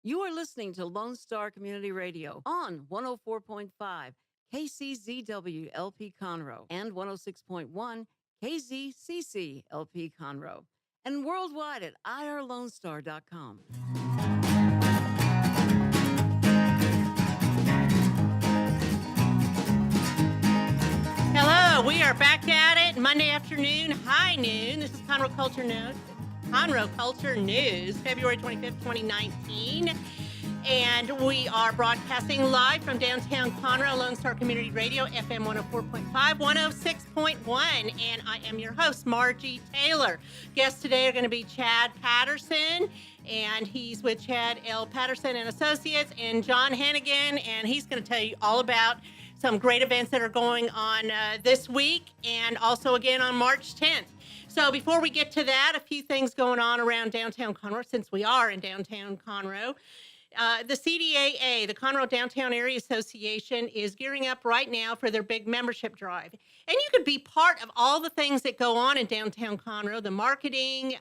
You are listening to Lone Star Community Radio on 104.5 KCZW LP Conroe and 106.1 KZCC LP Conroe and worldwide at irlonestar.com. Hello, we are back at it Monday afternoon, high noon. This is Conroe Culture News, February 25th, 2019. And we are broadcasting live from downtown Conroe, Lone Star Community Radio, FM 104.5, 106.1. And I am your host, Margie Taylor. Guests today are going to be Chad Patterson, and he's with Chad L Patterson and Associates, and John Hennigan, and he's going to tell you all about some great events that are going on this week and also again on March 10th. So before we get to that, a few things going on around downtown Conroe, since we are in downtown Conroe. The CDAA, the Conroe Downtown Area Association, is gearing up right now for their big membership drive. And you could be part of all the things that go on in downtown Conroe, the marketing,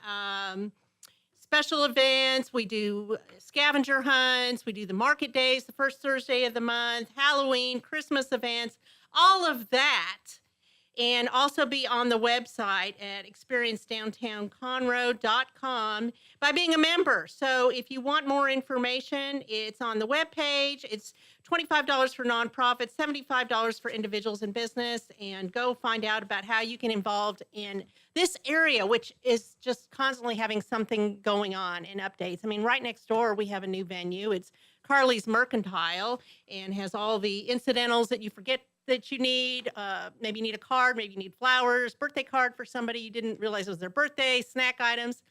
special events. We do scavenger hunts. We do the market days, the first Thursday of the month, Halloween, Christmas events, all of that. And also be on the website at experiencedowntownconroe.com by being a member. So if you want more information, it's on the webpage. It's $25 for nonprofits, $75 for individuals and business. And go find out about how you can involved in this area, which is just constantly having something going on and updates. I mean, right next door, we have a new venue. It's Carly's Mercantile and has all the incidentals that you forget that you need. Maybe you need a card, maybe you need flowers, birthday card for somebody you didn't realize it was their birthday, snack items.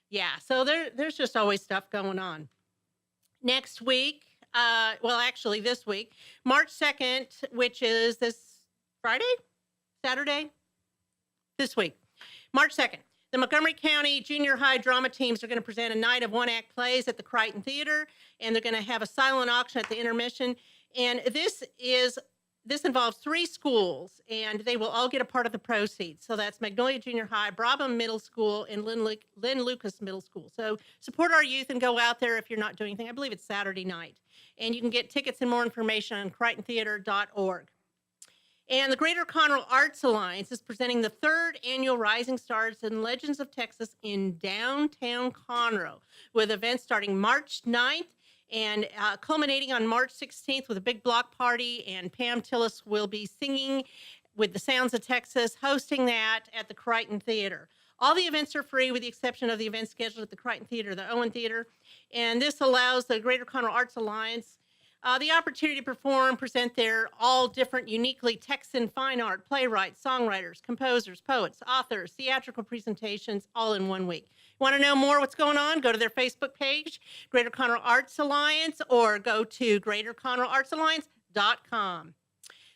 Yeah, so there's just always stuff going on. Next week, actually this week, March 2nd, which is this Friday, Saturday, this week, March 2nd. The Montgomery County Junior High drama teams are going to present a night of one-act plays at the Crichton Theater, and they're going to have a silent auction at the intermission. And this involves 3 schools, and they will all get a part of the proceeds. So that's Magnolia Junior High, Brabham Middle School, and Lynn Lucas Middle School. So support our youth and go out there if you're not doing anything. I believe it's Saturday night. And you can get tickets and more information on crichtontheater.org. And the Greater Conroe Arts Alliance is presenting the 3rd annual Rising Stars and Legends of Texas in downtown Conroe, with events starting March 9th and culminating on March 16th with a big block party. And Pam Tillis will be singing with the Sounds of Texas, hosting that at the Crichton Theater. All the events are free with the exception of the events scheduled at the Crichton Theater, the Owen Theater. And this allows the Greater Conroe Arts Alliance the opportunity to present their all different, uniquely Texan fine art, playwrights, songwriters, composers, poets, authors, theatrical presentations, all in one week. Want to know more what's going on? Go to their Facebook page, Greater Conroe Arts Alliance, or go to greaterconroeartsalliance.com.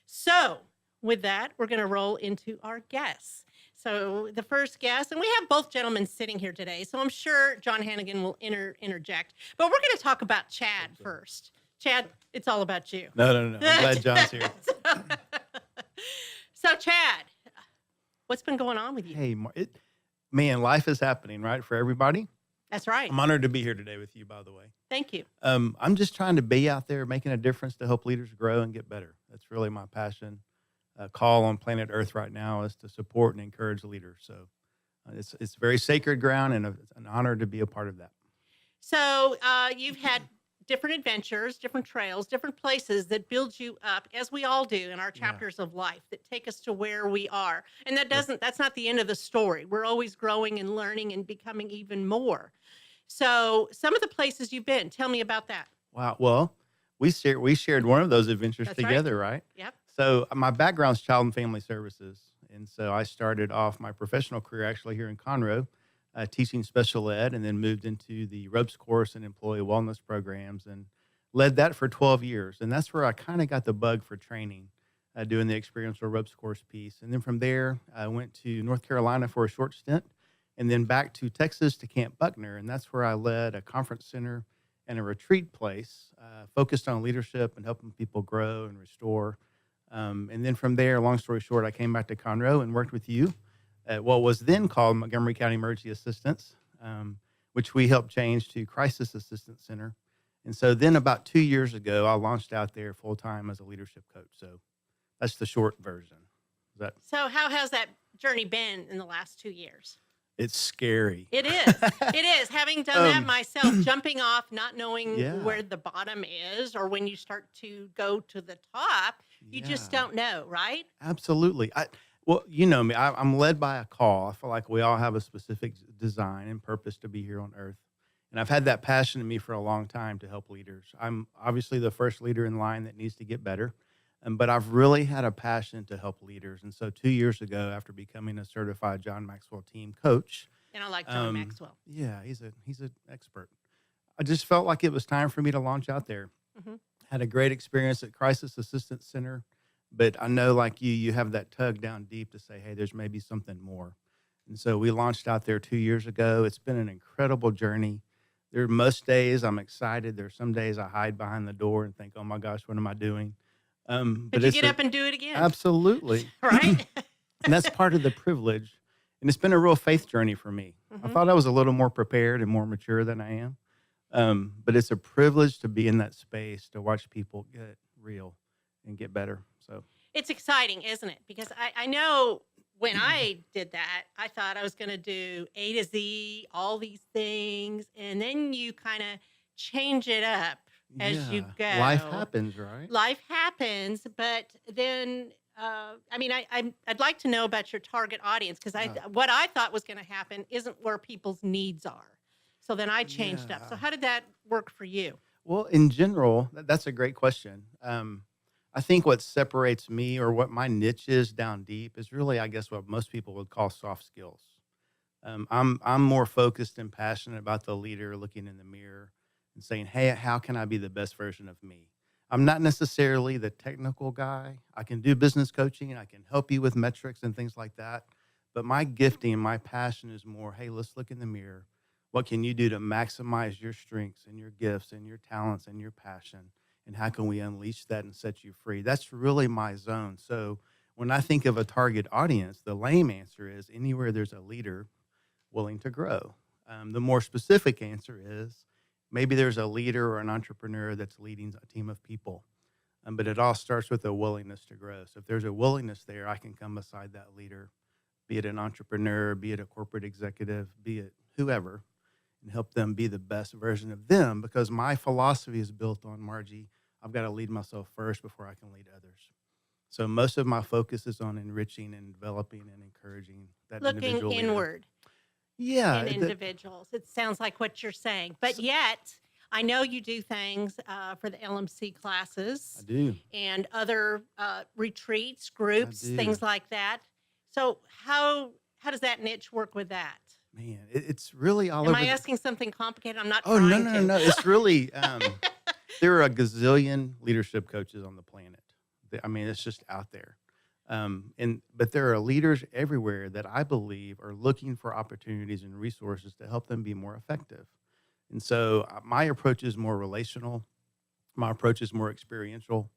So with that, we're going to roll into our guests. So the first guest, and we have both gentlemen sitting here today, so I'm sure John Hennigan will interject. But we're going to talk about Chad first. Chad, it's all about you. No. I'm glad John's here. So Chad, what's been going on with you? Hey, man, life is happening, right, for everybody. That's right. I'm honored to be here today with you, by the way. Thank you. I'm just trying to be out there making a difference to help leaders grow and get better. That's really my passion. Call on planet Earth right now is to support and encourage leaders. So it's very sacred ground, and it's an honor to be a part of that. So you've had different adventures, different trails, different places that build you up, as we all do in our chapters of life, that take us to where we are. And that's not the end of the story. We're always growing and learning and becoming even more. So some of the places you've been, tell me about that. Wow. Well, we shared one of those adventures together, right? Yep. So my background is child and family services. And so I started off my professional career actually here in Conroe, teaching special ed, and then moved into the ropes course and employee wellness programs and led that for 12 years. And that's where I kind of got the bug for training, doing the experiential ropes course piece. And then from there, I went to North Carolina for a short stint, and then back to Texas to Camp Buckner. And that's where I led a conference center and a retreat place focused on leadership and helping people grow and restore. And then from there, long story short, I came back to Conroe and worked with you at what was then called Montgomery County Emergency Assistance, which we helped change to Crisis Assistance Center. And so then about 2 years ago, I launched out there full time as a leadership coach. So that's the short version. Is that So how has that journey been in the last 2 years? it's scary. It is. It is. Having done that Um, myself, jumping off, not knowing yeah, where the bottom is or when you start to go to the top, you just yeah, don't know, right? absolutely. Well, you know me, I'm led by a call. I feel like we all have a specific design and purpose to be here on earth. And I've had that passion in me for a long time to help leaders. I'm obviously the first leader in line that needs to get better. But I've really had a passion to help leaders. And so 2 years ago, after becoming a certified John Maxwell team coach, And I like John um, Maxwell. yeah, he's an expert. I just felt like it was time for me to launch out there. Hmm. Had a great experience at Crisis Assistance Center, but I know like you have that tug down deep to say, hey, there's maybe something more. And so we launched out there 2 years ago. It's been an incredible journey. There are most days I'm excited. There's some days I hide behind the door and think, oh my gosh, what am I doing? But But you it's get a, up and do it again, absolutely. right? And that's part of the privilege. And it's been a real faith journey for me. I Hmm. thought I was a little more prepared and more mature than I am. But it's a privilege to be in that space, to watch people get real and get better. So, It's exciting, isn't it? Because I know when I did that, I thought I was going to do A to Z, all these things, and then you kind of change it up as you yeah, life go. happens, right? Life happens, but then I mean, I'd like to know about your target audience because Uh, what I thought was going to happen isn't where people's needs are. So then I changed up. So yeah. how did that work for you? Well, in general, that's a great question. I think what separates me or what my niche is down deep is really, I guess, what most people would call soft skills. I'm more focused and passionate about the leader looking in the mirror and saying, "Hey, how can I be the best version of me?" I'm not necessarily the technical guy. I can do business coaching and I can help you with metrics and things like that. But my gifting, my passion is more, "Hey, let's look in the mirror. What can you do to maximize your strengths and your gifts and your talents and your passion? And how can we unleash that and set you free?" That's really my zone. So when I think of a target audience, the lame answer is anywhere there's a leader willing to grow. The more specific answer is maybe there's a leader or an entrepreneur that's leading a team of people. But it all starts with a willingness to grow. So if there's a willingness there, I can come beside that leader, be it an entrepreneur, be it a corporate executive, be it whoever, and help them be the best version of them because my philosophy is built on Margie. I've got to lead myself first before I can lead others. So most of my focus is on enriching and developing and encouraging that Looking individual leader. inward Yeah, in individuals. It sounds like what you're saying. But yet, I know you do things for the LMC I classes do. and other retreats, I groups, do. things like that. So how does that niche work with that? Man, it's really all Am over. I asking something complicated? I'm not Oh, no, trying no, to. no, no. It's really, there are a gazillion leadership coaches on the planet. I mean, it's just out there. But there are leaders everywhere that I believe are looking for opportunities and resources to help them be more effective. And so my approach is more relational. My approach is more experiential.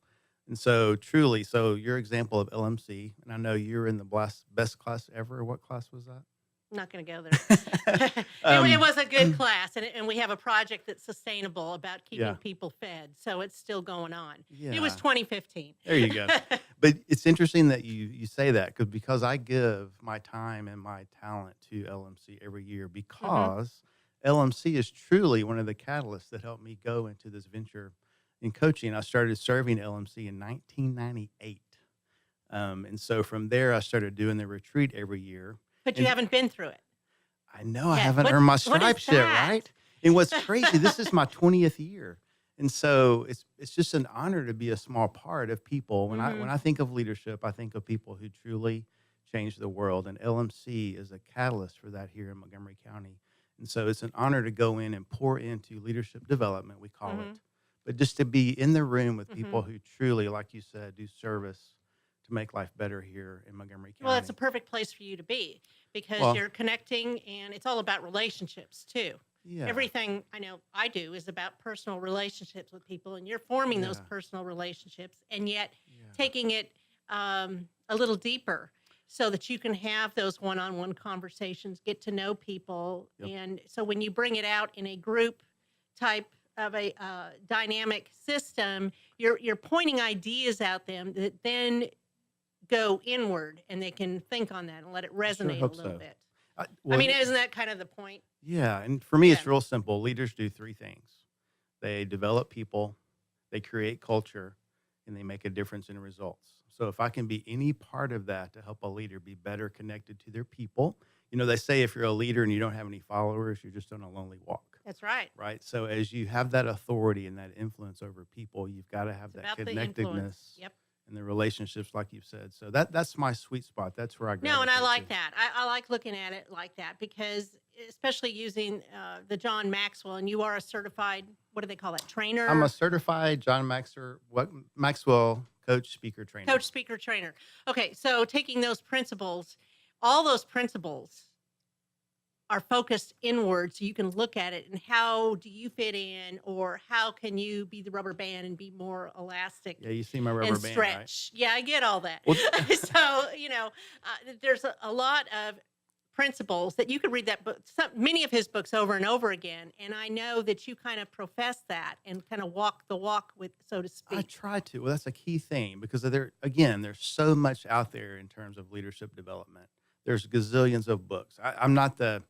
And so truly, so your example of LMC, and I know you're in the best class ever. What class was that? I'm not going to go there. It um, was a good class, and we have a project that's sustainable about keeping yeah, people fed. So it's still going on. It was yeah. 2015. There you go. But it's interesting that you say that because I give my time and my talent to LMC every year Hmm. because LMC is truly one of the catalysts that helped me go into this venture in coaching. I started serving LMC in 1998. And so from there, I started doing the retreat every year. But you And haven't been through it I know I yet. haven't What earned my is stripes yet, that? right? And what's crazy, this is my 20th year. And so it's just an honor to be a small part of people. When Hmm. I think of leadership, I think of people who truly change the world. And LMC is a catalyst for that here in Montgomery County. And so it's an honor to go in and pour into leadership development, we call Hmm. it. But just to be in the room with Hmm. people who truly, like you said, do service to make life better here in Montgomery Well, it's a County. perfect place for you to be because Well, you're connecting, and it's all about relationships too. yeah, Everything I know I do is about personal relationships with people, and you're forming those yeah, personal relationships, and yet yeah. taking it a little deeper so that you can have those one-on-one conversations, get to know people. Yep. And so when you bring it out in a group type dynamic system, you're pointing ideas at them that then go inward, and they can think on that and let it I sure resonate a hope little so. bit. I Well, mean, isn't that kind of the point? yeah, and for me, Yeah. it's real simple. Leaders do three things: they develop people, they create culture, and they make a difference in results. So if I can be any part of that to help a leader be better connected to their people, they say if you're a leader and you don't have any followers, you're just on a lonely walk, That's right. right? So as you have that authority and that influence over people, you've got to have It's that about the connectedness influence. Yep. and the relationships, like you've said. So that's my sweet spot. That's where I No, and I gravitate like to. that. I like looking at it like that because, especially using the John Maxwell, and you are a certified, what do they call that, trainer? I'm a certified Maxwell coach, speaker, trainer. Coach, speaker, trainer. Okay, so taking those principles, all those principles are focused inward, so you can look at it and how do you fit in, or how can you be the rubber band and be more elastic Yeah, you see my rubber and band, stretch. right? Yeah, I get all that. Well, So there's a lot of principles that you could read that book, many of his books over and over again, and I know that you kind of profess that and kind of walk the walk with, so to I speak. try to. Well, that's a key thing because there's so much out there in terms of leadership development. There's gazillions of books. I'm not the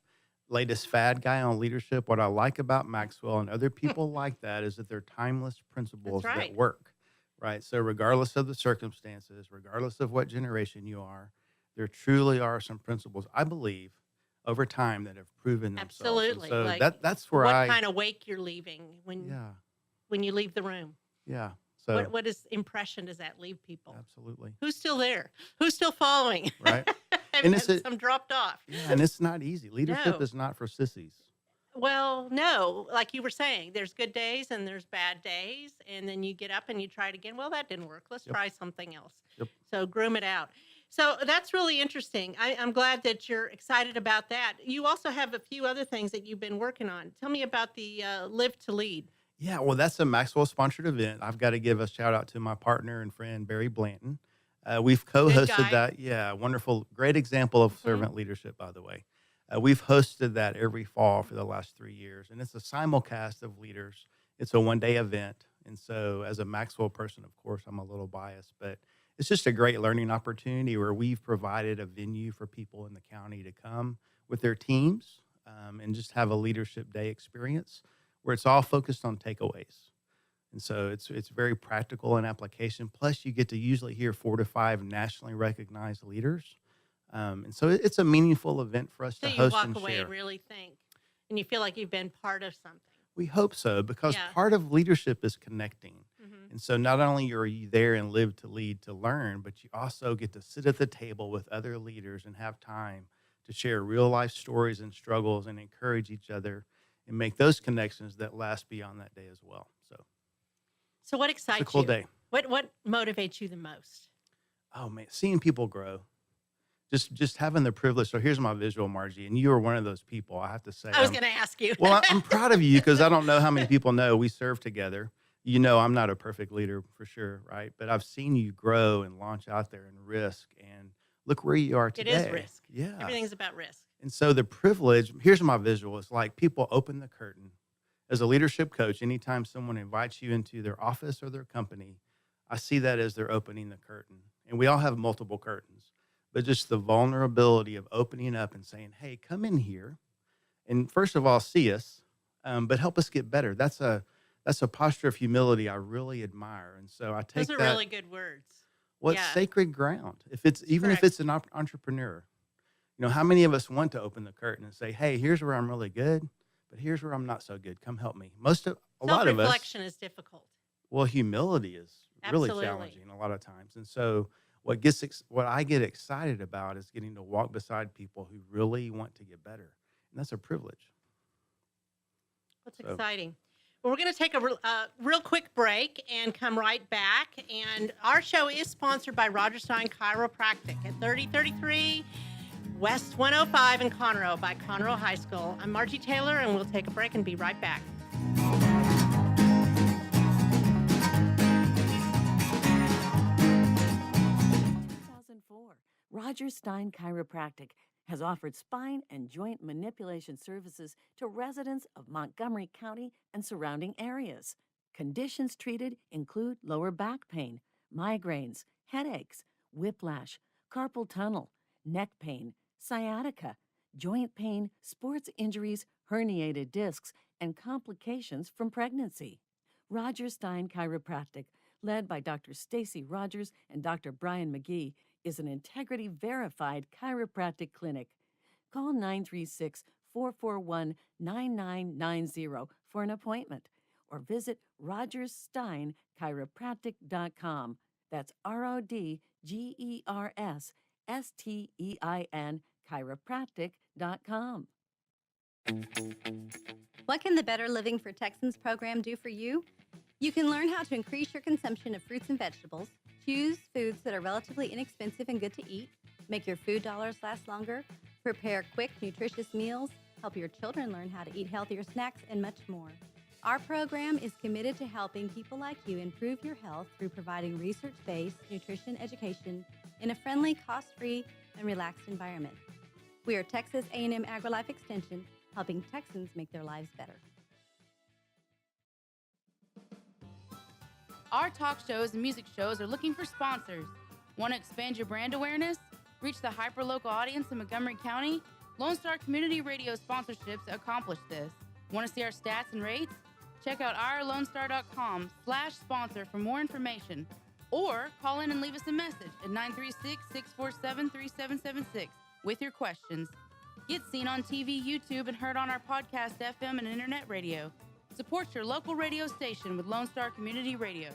latest fad guy on leadership. What I like about Maxwell and other people like that is that they're timeless principles That's right. that work, right? So regardless of the circumstances, regardless of what generation you are, there truly are some principles, I believe, over time that have proven themselves. And Absolutely. so Like that's where what kind of wake you're leaving yeah, when you leave the room. yeah. So What impression does that leave people? absolutely, Who's still there? Who's still following? right? And And it's some dropped off. Yeah, and it's not easy. Leadership No. is not for sissies. Well, no, like you were saying, there's good days and there's bad days, and then you get up and you try it again. Well, that didn't work. Let's Yep. try something else. Yep. So groom it out. So that's really interesting. I'm glad that you're excited about that. You also have a few other things that you've been working on. Tell me about the Live to Lead. Yeah, well, that's a Maxwell sponsored event. I've got to give a shout out to my partner and friend, Barry Blanton. We've co-hosted guy. that. Yeah, wonderful. Great example of servant leadership, by the way. We've hosted that every fall for the last 3 years, and it's a simulcast of leaders. It's a one-day event. And so as a Maxwell person, of course, I'm a little biased, but it's just a great learning opportunity where we've provided a venue for people in the county to come with their teams and just have a leadership day experience where it's all focused on takeaways. And so it's very practical in application. Plus, you get to usually hear 4 to 5 nationally recognized leaders. And so it's a meaningful event for us So to you host walk and away share. and really think, and you feel like you've been part of something. We hope so, because Yeah. part of leadership is connecting. Mhm. And so not only are you there and live to lead to learn, but you also get to sit at the table with other leaders and have time to share real life stories and struggles and encourage each other and make those connections that last beyond that day as well. So So what it's excites a cool you? day. What motivates you the most? Oh man, seeing people grow. Just having the privilege. So here's my visual, Margie, and you are one of those people. I have to say, I was going to ask you. well, I'm proud of you because I don't know how many people know we serve together. I'm not a perfect leader for sure, right? But I've seen you grow and launch out there and risk, and look where you are It today. is risk. Yeah. Everything's about risk. And so the privilege, here's my visual. It's like people open the curtain. As a leadership coach, anytime someone invites you into their office or their company, I see that as they're opening the curtain. And we all have multiple curtains, but just the vulnerability of opening up and saying, hey, come in here. And first of all, see us, but help us get better. That's a posture of humility I really admire. And so I take Those are that. really good words. What's yeah. sacred ground? If it's if Correct. it's an entrepreneur, how many of us want to open the curtain and say, hey, here's where I'm really good, but here's where I'm not so good. Come help me. A lot of us. Self-reflection is difficult. Well, humility is really Absolutely. challenging a lot of times. And so what I get excited about is getting to walk beside people who really want to get better. And that's a privilege. That's So- exciting. Well, we're going to take a real quick break and come right back. And our show is sponsored by Roger Stein Chiropractic at 3033 West 105 in Conroe by Conroe High School. I'm Margie Taylor, and we'll take a break and be right back. 2004, Roger Stein Chiropractic has offered spine and joint manipulation services to residents of Montgomery County and surrounding areas. Conditions treated include lower back pain, migraines, headaches, whiplash, carpal tunnel, neck pain, sciatica, joint pain, sports injuries, herniated discs, and complications from pregnancy. Roger Stein Chiropractic, led by Dr. Stacy Rogers and Dr. Brian McGee, is an integrity-verified chiropractic clinic. Call 936-441-9990 for an appointment or visit rogerssteinchiropractic.com. That's RODGERSSTEIN chiropractic.com. What can the Better Living for Texans program do for you? You can learn how to increase your consumption of fruits and vegetables, choose foods that are relatively inexpensive and good to eat, make your food dollars last longer, prepare quick, nutritious meals, help your children learn how to eat healthier snacks, and much more. Our program is committed to helping people like you improve your health through providing research-based nutrition education in a friendly, cost-free, and relaxed environment. We are Texas A&M AgriLife Extension, helping Texans make their lives better. Our talk shows and music shows are looking for sponsors. Want to expand your brand awareness? Reach the hyper-local audience in Montgomery County? Lone Star Community Radio sponsorships accomplish this. Want to see our stats and rates? Check out ourlonestar.com/sponsor for more information. Or call in and leave us a message at 936-647-3776 with your questions. Get seen on TV, YouTube, and heard on our podcast, FM, and internet radio. Support your local radio station with Lone Star Community Radio.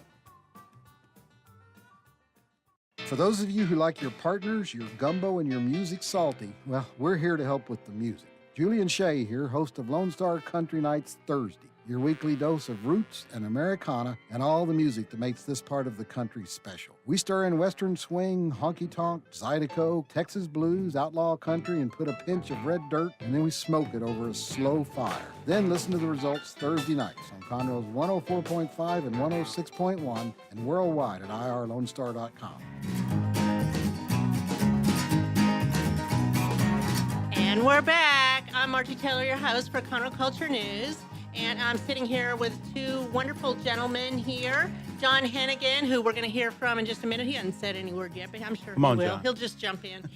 For those of you who like your partners, your gumbo, and your music salty, well, we're here to help with the music. Julian Shea here, host of Lone Star Country Nights Thursday, your weekly dose of roots and Americana and all the music that makes this part of the country special. We stir in Western swing, honky-tonk, Zydeco, Texas blues, outlaw country, and put a pinch of red dirt, and then we smoke it over a slow fire. Then listen to the results Thursday nights on Conroe's 104.5 and 106.1 and worldwide at irlonestar.com. And we're back. I'm Margie Taylor, your host for Conroe Culture News. And I'm sitting here with two wonderful gentlemen here. John Hennigan, who we're going to hear from in just a minute. He hasn't said any word yet, but I'm sure he will. John. He'll just jump in.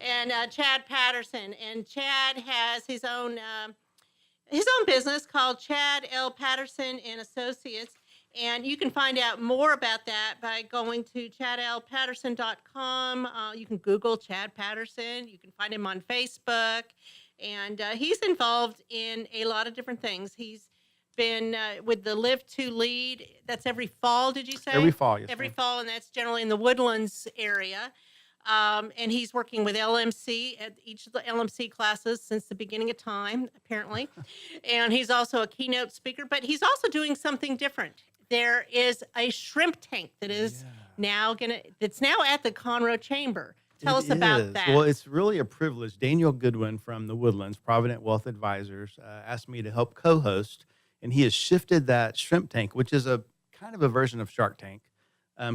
And Chad Patterson. And Chad has his own business called Chad L Patterson and Associates. And you can find out more about that by going to chadlpatterson.com. You can Google Chad Patterson. You can find him on Facebook. And he's involved in a lot of different things. He's been with the Live to Lead. That's every fall, did you say? Every fall, yes. Every fall, and that's generally in the Woodlands area. And he's working with LMC at each of the LMC classes since the beginning of time, apparently. And he's also a keynote speaker, but he's also doing something different. There is a shrimp tank that is that's now at the Conroe Chamber. Tell us about that. Well, it's really a privilege. Daniel Goodwin from the Woodlands, Provident Wealth Advisors, asked me to help co-host, and he has shifted that shrimp tank, which is a kind of a version of Shark Tank,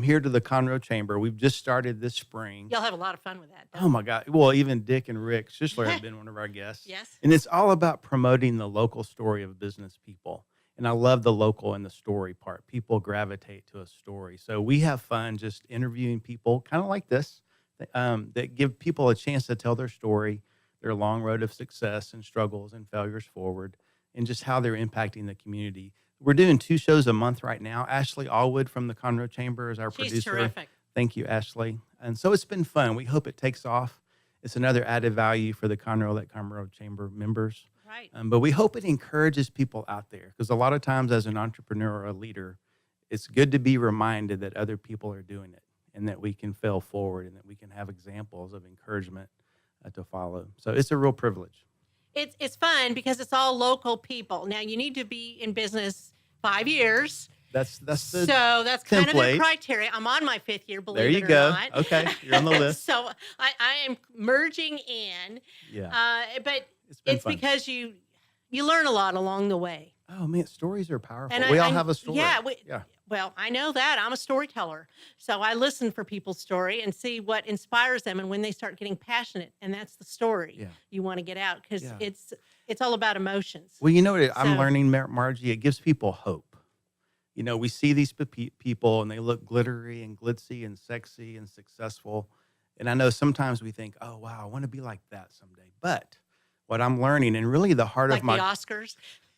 here to the Conroe Chamber. We've just started this spring. You'll have a lot of fun with that. Oh, my God. Well, even Dick and Rick Schischler have been one of our guests. Yes. And it's all about promoting the local story of business people. And I love the local and the story part. People gravitate to a story. So we have fun just interviewing people kind of like this that give people a chance to tell their story, their long road of success and struggles and failures forward, and just how they're impacting the community. We're doing 2 shows a month right now. Ashley Allwood from the Conroe Chamber is our producer. She's terrific. Thank you, Ashley. And so it's been fun. We hope it takes off. It's another added value for the Conroe Chamber members. Right. But we hope it encourages people out there, because a lot of times as an entrepreneur or a leader, it's good to be reminded that other people are doing it and that we can fail forward and that we can have examples of encouragement to follow. So it's a real privilege. It's fun because it's all local people. Now, you need to be in business 5 years. That's the So that's kind of the template. criteria. I'm on my 5th year, believe There you it or go. not. Okay, you're on the list. So I am merging in. Yeah. But It's been it's fun. because you learn a lot along the way. Oh man, stories are powerful. And We all have a story. Yeah, Yeah. well, I know that. I'm a storyteller. So I listen for people's story and see what inspires them and when they start getting passionate. And that's the story Yeah. you want to get out because Yeah. it's all about emotions. Well, you know what I'm So- learning, Margie? It gives people hope. You know, we see these people and they look glittery and glitzy and sexy and successful. And I know sometimes we think, oh, wow, I want to be like that someday. But what I'm learning, and really the heart Like of my... the Oscars.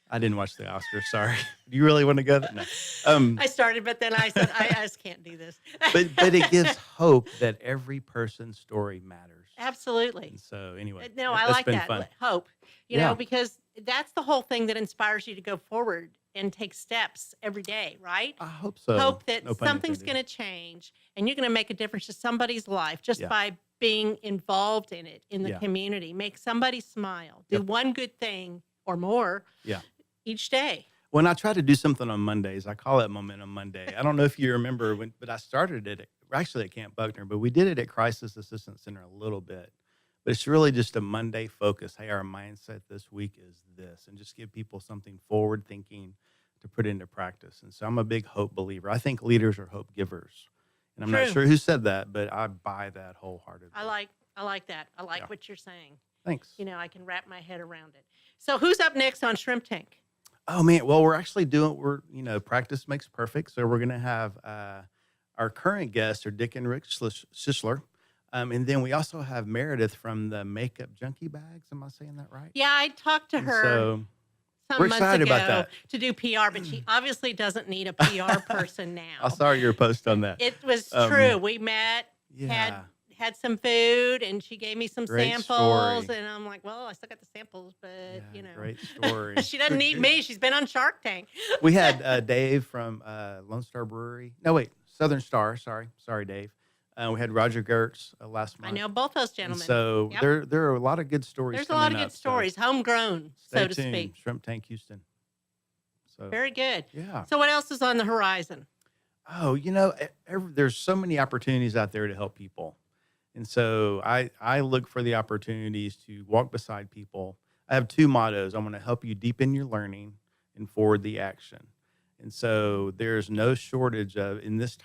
I didn't watch the Oscars, sorry. Do you really want to go there? No. I started, but then I said, I just can't do this. But it gives hope that every person's story matters. Absolutely. And so anyway, No, I that's like been that. fun. Hope, you Yeah. know, because that's the whole thing that inspires you to go forward and take steps every day, right? I hope so. Hope that No pun something's intended. going to change and you're going to make a difference to somebody's life just Yeah. by being involved in it, in the Yeah. community. Make somebody smile. Do Yep. one good thing or more Yeah. each day. When I try to do something on Mondays, I call it Momentum Monday. I don't know if you remember but I started it actually at Camp Buckner, but we did it at Crisis Assistance Center a little bit. But it's really just a Monday focus. Hey, our mindset this week is this, and just give people something forward thinking to put into practice. And so I'm a big hope believer. I think leaders are hope givers. And I'm not True. sure who said that, but I buy that wholeheartedly. I like that. I like Yeah. what you're saying. Thanks. You know, I can wrap my head around it. So who's up next on Shrimp Tank? Oh man, well practice makes perfect. So we're gonna have our current guests are Dick and Rick Sischler, and then we also have Meredith from the Makeup Junkie Bags. Am I saying that right? Yeah, I talked to And her So some we're months excited ago about that. to do PR, but she obviously doesn't need a PR person now. I saw your post on that. It was Um, true. We met, Yeah, had some food, and she gave me some Great samples. story. And I'm like, well, I still got the samples, but yeah, you know, great story. she doesn't need me. She's been on Shark Tank. We had Dave from Lone Star Brewery. No, wait, Southern Star. Sorry, Dave. We had Roger Gertz last month. I know both those And gentlemen. so Yep. there are a lot of good stories. There's a lot of coming good up, so stories, homegrown, Stay so to tuned. speak. Shrimp Tank Houston. So Very good. yeah. So what else is on the horizon? Oh, there's so many opportunities out there to help people. And so I look for the opportunities to walk beside people. I have two mottos. I want to help you deepen your learning and forward the action. And so there's no shortage of, in this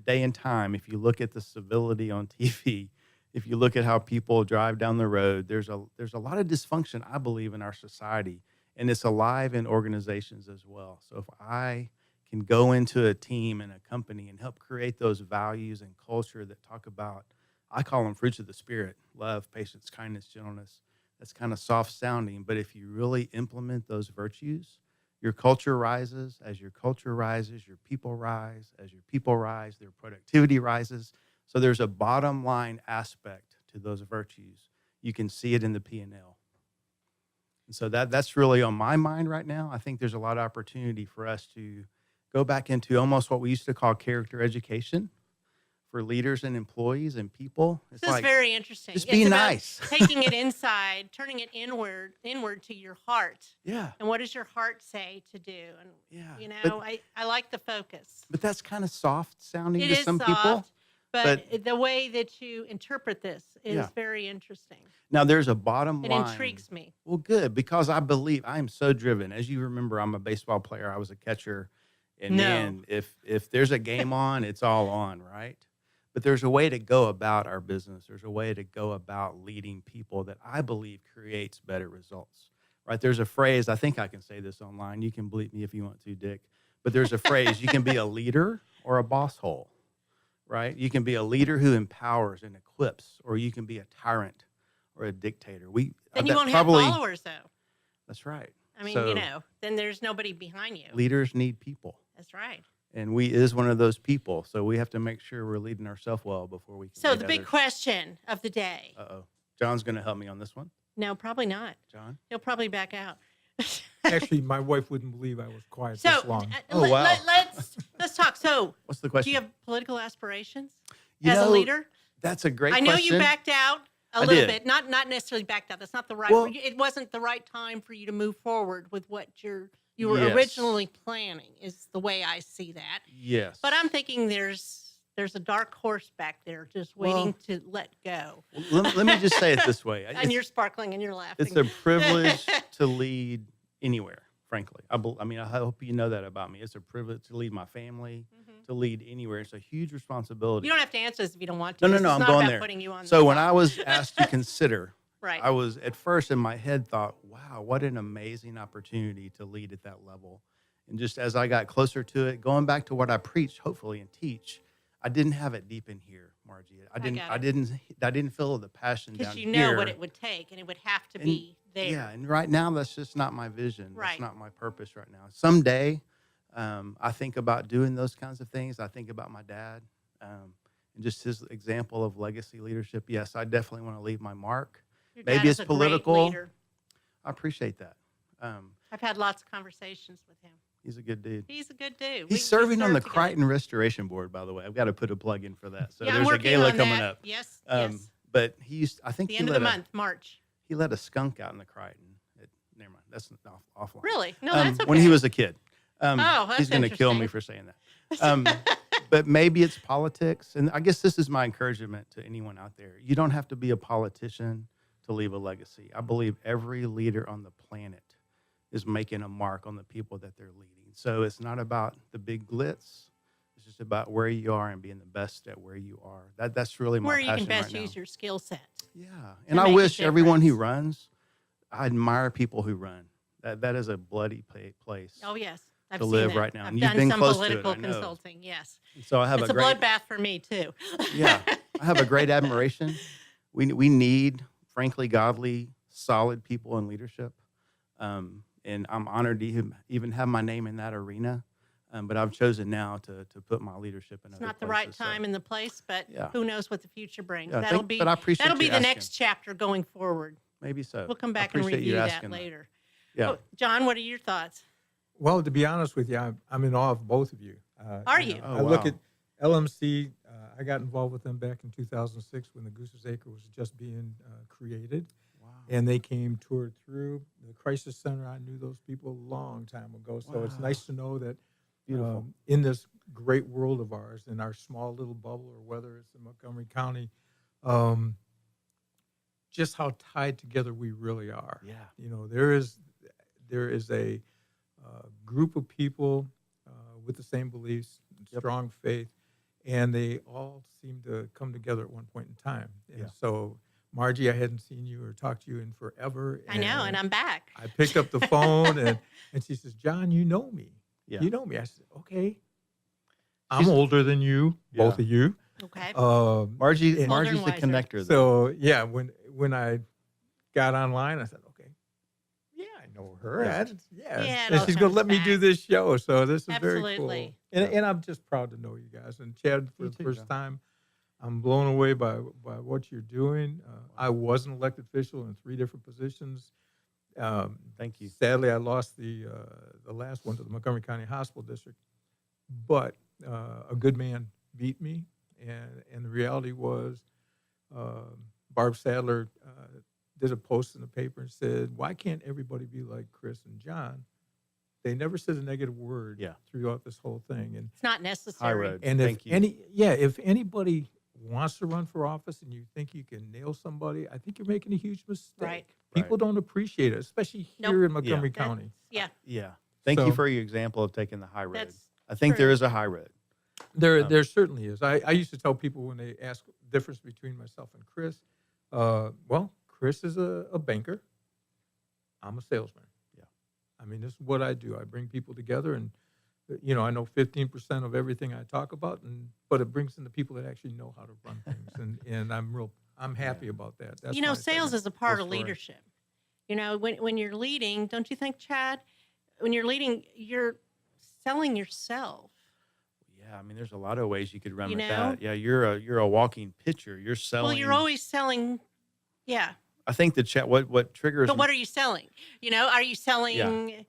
day and time, if you look at the civility on TV, if you look at how people drive down the road, there's a lot of dysfunction, I believe, in our society. And it's alive in organizations as well. So if I can go into a team and a company and help create those values and culture that talk about, I call them fruits of the spirit: love, patience, kindness, gentleness. That's kind of soft sounding, but if you really implement those virtues, your culture rises. As your culture rises, your people rise. As your people rise, their productivity rises. So there's a bottom line aspect to those virtues. You can see it in the P&L. And so that's really on my mind right now. I think there's a lot of opportunity for us to go back into almost what we used to call character education for leaders and employees and people. It's This is like, very interesting. just It's be about nice. taking it inside, turning it inward to your heart. yeah, And what does your heart say to do? And yeah. you know, But, I like the focus. but that's kind of soft sounding It to is some soft, people. but the way that you interpret this is Yeah. very interesting. Now there's a bottom It line. intrigues me. Well, good, because I believe I am so driven. As you remember, I'm a baseball player. I was a catcher. And No. man, if there's a game on, it's all on, right? But there's a way to go about our business. There's a way to go about leading people that I believe creates better results, right? There's a phrase, I think I can say this online. You can bleep me if you want to, Dick. But there's a phrase, you can be a leader or a boss hole, right? You can be a leader who empowers and equips, or you can be a tyrant or a dictator. Then you that won't probably- have followers, though. That's right. I mean, So, then there's nobody behind you. leaders need people. That's right. And we is one of those people. So we have to make sure we're leading ourselves well before we can So lead the big others. question of the day. Uh-oh. John's going to help me on this one. No, probably not. John? He'll probably back out. Actually, my wife wouldn't believe I was quiet So this long. Oh, wow. let's talk. So What's the do question? you have political aspirations You as a know, leader? That's a great I know question. you backed out a I little did. bit, not necessarily backed out. That's not the right. Well- it wasn't the right time for you to move forward with what you were Yes. originally planning. Is the way I see that. Yes. But I'm thinking there's a dark horse back there just waiting to let go. Let me just say it this way. And you're sparkling and you're laughing. It's a privilege to lead anywhere, frankly. I mean, I hope you know that about me. It's a privilege to lead my family, to lead anywhere. It's a huge responsibility. You don't have to answer this if you don't want to. No, This is I'm not going about there. putting you on So the when spot. I was asked to consider, Right. I was at first in my head thought, wow, what an amazing opportunity to lead at that level. And just as I got closer to it, going back to what I preach, hopefully, and teach, I didn't have it deep in here, Margie. I got didn't feel the passion Because down you here. know what it would take, and it would have to And- be there. Yeah, and right now that's just not my vision. Right. That's not my purpose right now. Someday, I think about doing those kinds of things. I think about my dad, and just his example of legacy leadership. Yes, I definitely want to leave my mark. Your Maybe dad is it's a great political. leader. I appreciate that. I've had lots of conversations with him. He's a good dude. He's a good dude. He's serving on the served together. Crichton Restoration Board, by the way. I've got to put a plug in for that. So Yeah, I'm there's a working gala on coming that. up. Yes, Um, yes. But I think The he end of let the a- month, March. He let a skunk out in the Crichton. Never mind. That's offline. Really? No, that's okay. When he was a kid. That's He's going to kill me interesting. for saying that. But maybe it's politics. And I guess this is my encouragement to anyone out there. You don't have to be a politician to leave a legacy. I believe every leader on the planet is making a mark on the people that they're leading. So it's not about the big glitz. It's just about where you are and being the best at where you are. That's really my Where you passion can best right use now. your skill set. Yeah. And I make a wish everyone who difference. runs, I admire people who run. That is a bloody place. Oh, yes. I've To seen live that. right now. I've And you've done been some close to it, political I know. consulting, yes. So I have It's a a great bloodbath for me, too. Yeah, I have a great admiration. We need, frankly, godly, solid people in leadership, and I'm honored to even have my name in that arena. But I've chosen now to put my leadership in It's other not the right places, so- time and the place, but Yeah. who knows what the future brings. Yeah, that'll but I appreciate that'll be you the asking. next chapter going forward. Maybe so. We'll come I back and appreciate you review that asking later. Yeah. Oh, John, what are your thoughts? Well, to be honest with you, I'm in awe of both of you. Are know, you? Oh, I look wow. at LMC. I got involved with them back in 2006 when the Goose's Acre was just being created. Wow. And they came toured through the crisis center. I knew those people a long time ago. So it's Wow. nice to know that Beautiful. in this great world of ours, in our small little bubble, or whether it's in Montgomery County, just how tied together we really are. Yeah. You know, there is a group of people with the same beliefs, and Yep. strong faith, and they all seem to come together at one point in time. And Yeah. so, Margie, I hadn't seen you or talked to you in forever. I know, and I'm back. I picked up the phone and she says, "John, you know me. Yeah. You know me." I said, "Okay. I'm She's- older than you, both Yeah. of you." Okay. Margie's and- the wiser. connector. though. So yeah, when I got online, I said, "Okay, yeah, I know her. Yeah. Yeah, Yeah, it and all she's going comes to let me do back. this show." So this is very cool, Absolutely. and I'm just proud to know you guys. And Chad, for You the too, first John. time, I'm blown away by what you're doing. I was an elected official in 3 different positions. Thank you. Sadly, I lost the last one to the Montgomery County Hospital District, but a good man beat me, and the reality was, Barb Sadler did a post in the paper and said, "Why can't everybody be like Chris and John?" They never said a negative word Yeah. throughout this whole thing, It's not necessary. High road. and Thank you. if anybody wants to run for office and you think you can nail somebody, I think you're making a huge mistake. Right. People don't appreciate it, especially Nope. here in Montgomery That's- County. Yeah, Yeah. Thank you So- for your example of taking the high road. that's I think true. there is a high road. There certainly is. I used to tell people when they ask the difference between myself and Chris, well, Chris is a banker. I'm a salesman. Yeah. I mean, this is what I do. I bring people together, and you know, I know 15% of everything I talk about, but it brings in the people that actually know how to run things, and I'm happy about that. That's you know, my sales thing. is a part Full of story. leadership. You know, when you're leading, don't you think, Chad? When you're leading, you're selling yourself. Yeah, I mean, there's a lot of ways you could run You with know? that. Yeah, you're a walking pitcher. You're selling. Well, you're always selling. Yeah, I think the chat. What triggers? but what are you selling? You know, are you selling?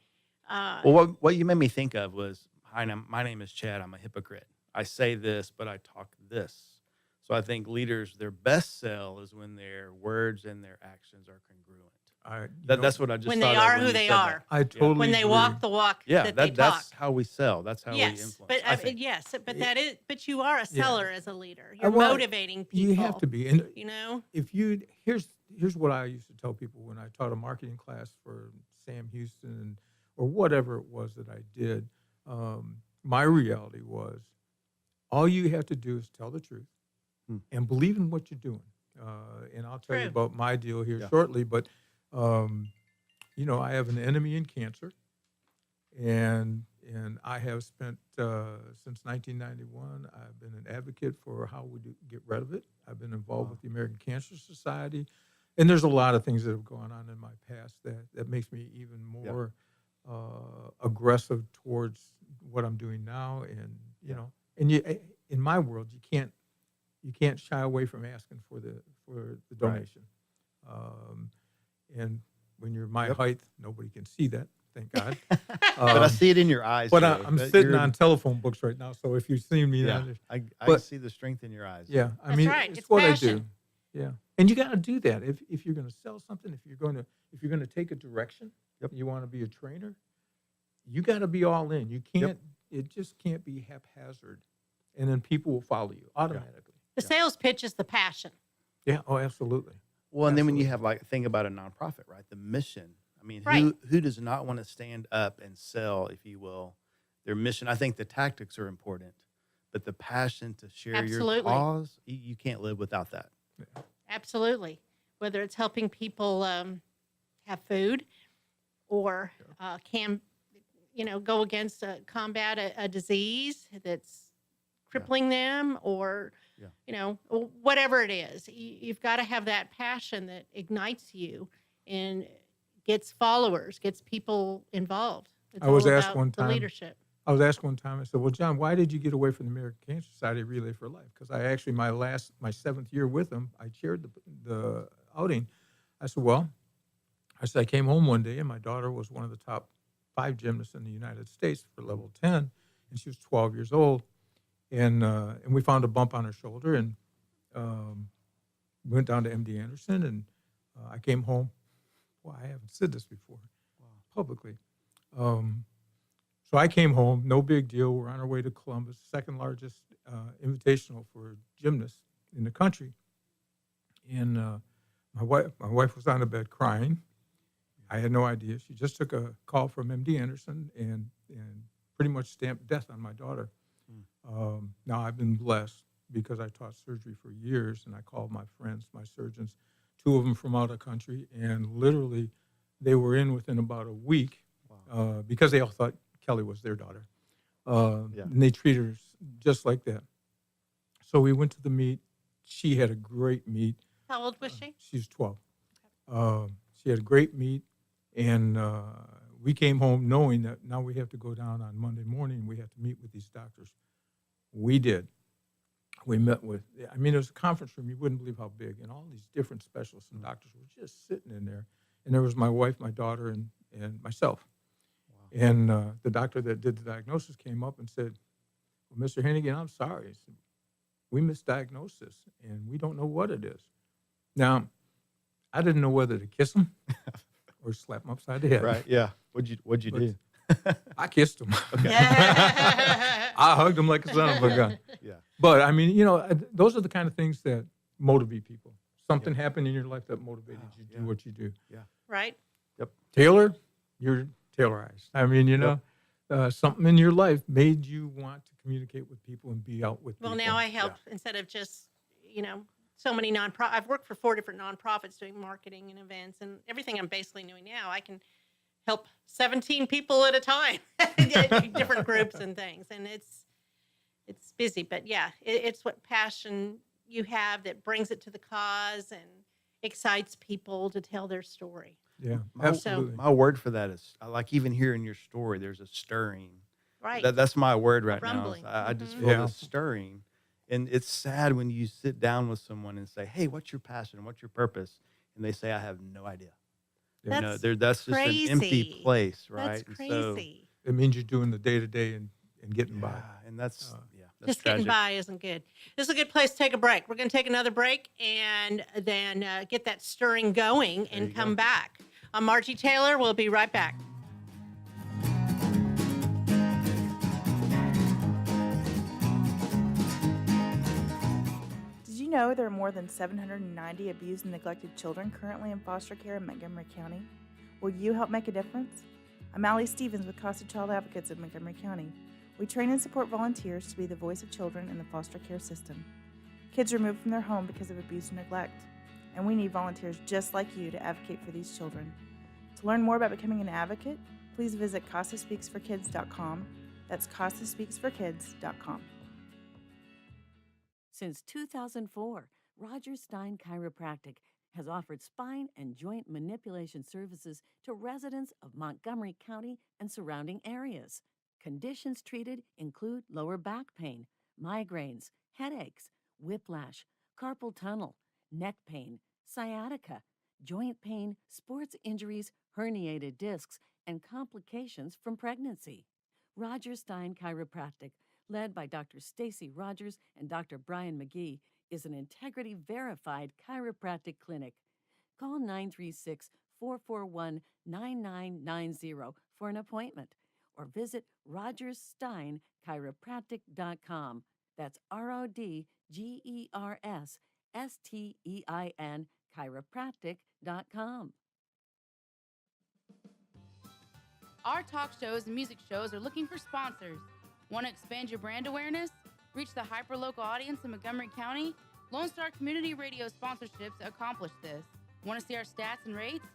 Well, what you made me think of was, hi, my name is Chad. I'm a hypocrite. I say this, but I talk this. So I think leaders, their best sell is when their words and their actions are congruent. That's what I just when thought they of are when who you they said are. that. I totally When they agree. walk the walk Yeah, that they talk. that's how we sell. That's how we Yes, influence. but I think. yes, but you are a seller as a leader. You're Well, motivating people. You have to be, and You know, if here's what I used to tell people when I taught a marketing class for Sam Houston or whatever it was that I did. My reality was all you have to do is tell the truth and believe in what you're doing. And I'll tell you True. about my deal here Yeah. shortly, but I have an enemy in cancer, and I have spent since 1991. I've been an advocate for how we get rid of it. I've been involved with the American Cancer Society, and there's a lot of things that have gone on in my past that makes me even more aggressive towards what I'm doing now. And and in my world, you can't shy away from asking for the donation. And when you're my height, nobody can see that. Thank God. But I see it in your eyes. But Joe, I'm that sitting you're- on telephone books right now, so if you see me, Yeah, now, I but- see the strength in your eyes. yeah, I That's mean, right. it's It's what passion. I do. Yeah, and you got to do that if you're going to sell something. If you're going to take a direction, you want to be a trainer, you got to be all in. You can't. It just can't be haphazard, and then people will follow you automatically. The sales pitch is the passion. Yeah. Oh, absolutely. Well, and then when you Absolutely. have think about a nonprofit, right? The mission. I mean, Right. who does not want to stand up and sell, if you will, their mission? I think the tactics are important, but the passion to share your Absolutely. cause, you can't live without that. Absolutely. Whether it's helping people have food or go against combat a disease that's crippling them, or whatever it is, you've got to have that passion that ignites you and gets followers, gets people involved. It's I was all asked about one the time- leadership. I was asked one time. I said, "Well, John, why did you get away from the American Cancer Society Relay for Life?" Because I actually my 7th year with them, I chaired the outing. I said, I came home one day and my daughter was one of the top 5 gymnasts in the United States for level 10, and she was 12 years old, and we found a bump on her shoulder, and went down to MD Anderson, and I came home. Well, I haven't said this before publicly. So I came home, no big deal. We're on our way to Columbus, second largest invitational for gymnasts in the country. And my wife was on the bed crying. I had no idea. She just took a call from MD Anderson and pretty much stamped death on my daughter. Now I've been blessed because I taught surgery for years, and I called my friends, my surgeons, 2 of them from out of country, and literally they were in within about a week because they all thought Kelly was their daughter. And they treated her just like that. So we went to the meet. She had a great meet. How old was she? She's 12. She had a great meet, and we came home knowing that now we have to go down on Monday morning and we have to meet with these doctors. We did. We met with, it was a conference room. You wouldn't believe how big, and all these different specialists and doctors were just sitting in there. And there was my wife, my daughter, and myself. And the doctor that did the diagnosis came up and said, "Well, Mr. Hennigan, I'm sorry. He said, we misdiagnosed this, and we don't know what it is." Now, I didn't know whether to kiss him or slap him upside the head. Right? Yeah. What'd you do? I kissed him. I hugged him like a son of a gun. Yeah. But, those are the kind of things that motivate people. Something happened in your life that motivated you to do what you do. Right? Taylor, you're tailorized. Something in your life made you want to communicate with people and be out with people. Well, now I help instead of just, so many I've worked for 4 different nonprofits doing marketing and events, and everything I'm basically doing now, I can help 17 people at a time, different groups and things. And it's busy, but it's what passion you have that brings it to the cause and excites people to tell their story. Yeah, My- absolutely. My word for that is, I like even hearing your story, there's a stirring. Right. That's my word right now. rumbling. I just Mhm. feel Yeah. this stirring. And it's sad when you sit down with someone and say, "Hey, what's your passion? What's your purpose?" And they say, "I have no idea." That's That's just an empty crazy. place, right? That's And so, crazy. It means you're doing the day-to-day and getting by. yeah, and that's Just tragic. getting by isn't good. This is a good place to take a break. We're going to take another break and then get that stirring going There and you come go. back. I'm Margie Taylor. We'll be right back. Did you know there are more than 790 abused and neglected children currently in foster care in Montgomery County? Will you help make a difference? I'm Allie Stevens with Casa Child Advocates of Montgomery County. We train and support volunteers to be the voice of children in the foster care system. Kids removed from their home because of abuse and neglect, and we need volunteers just like you to advocate for these children. To learn more about becoming an advocate, please visit CasaSpeaksForKids.com. That's CasaSpeaksForKids.com. Since 2004, Roger Stein Chiropractic has offered spine and joint manipulation services to residents of Montgomery County and surrounding areas. Conditions treated include lower back pain, migraines, headaches, whiplash, carpal tunnel, neck pain, sciatica, joint pain, sports injuries, herniated discs, and complications from pregnancy. Roger Stein Chiropractic, led by Dr. Stacy Rogers and Dr. Brian McGee, is an integrity-verified chiropractic clinic. Call 936-441-9990 for an appointment or visit rogerssteinchiropractic.com. That's RODGERSSTEIN chiropractic.com. Our talk shows and music shows are looking for sponsors. Want to expand your brand awareness? Reach the hyperlocal audience in Montgomery County? Lone Star Community Radio sponsorships accomplish this. Want to see our stats and rates?